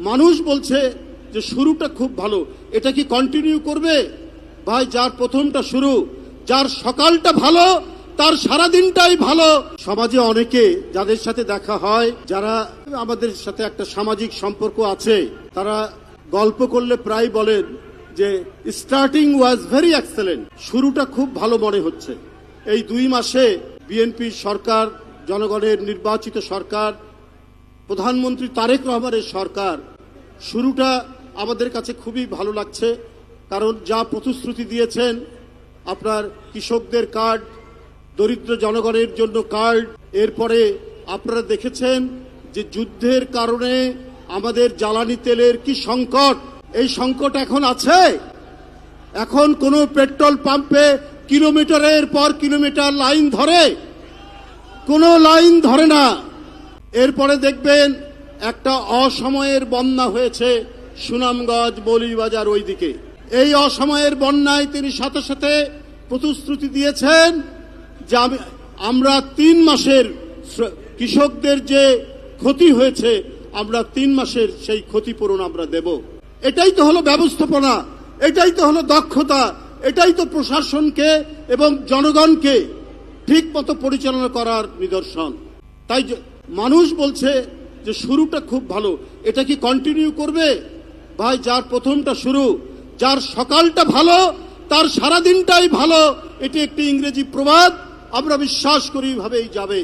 মানুষ বলছে যে শুরুটা খুব ভালো, এটা কি কন্টিনিউ করবে? ভাই, যার প্রথমটা শুরু, যার সকালটা ভালো তার সারা দিনটাই ভালো। সমাজে অনেকে যাদের সাথে দেখা হয়, যারা আমাদের সাথে একটা সামাজিক সম্পর্ক আছে, তারা গল্প করলে প্রায় বলেন যে স্টার্টিং ওয়াজ ভেরি এক্সেলেন্ট, শুরুটা খুব ভালো মনে হচ্ছে। এই 2 মাসে বিএনপি সরকার, জনগণের নির্বাচিত সরকার, প্রধানমন্ত্রী তারেক রহমানের সরকার, শুরুটা আমাদের কাছে খুবই ভালো লাগছে। কারণ যা প্রতিশ্রুতি দিয়েছেন, আপনার কৃষকদের কার্ড, দরিদ্র জনগণের জন্য কার্ড, এরপরে আপনারা দেখেছেন যে যুদ্ধের কারণে আমাদের জ্বালানি তেলের কি সংকট, এই সংকট এখন আছে। এখন কোনো পেট্রোল পাম্পে কিলোমিটারের পর কিলোমিটার লাইন ধরে, কোনো লাইন ধরে না। এরপরে দেখবেন একটা অসময়ের বন্যা হয়েছে সুনামগঞ্জ, মৌলভীবাজার ওইদিকে। এই অসময়ের বন্যায় তিনি সাথে সাথে প্রতিশ্রুতি দিয়েছেন যে আমরা 3 মাসের কৃষকদের যে ক্ষতি হয়েছে, আমরা 3 মাসের সেই ক্ষতিপূরণ আমরা দেব। এটাই তো হলো ব্যবস্থাপনা, এটাই তো হলো দক্ষতা, এটাই তো প্রশাসনকে এবং জনগণকে ঠিক মতো পরিচালনা করার নিদর্শন। তাই মানুষ বলছে যে শুরুটা খুব ভালো, এটা কি কন্টিনিউ করবে? ভাই, যার প্রথমটা শুরু, যার সকালটা ভালো তার সারা দিনটাই ভালো, এটি একটি ইংরেজি প্রবাদ। আমরা বিশ্বাস করি ভাবেই যাবে।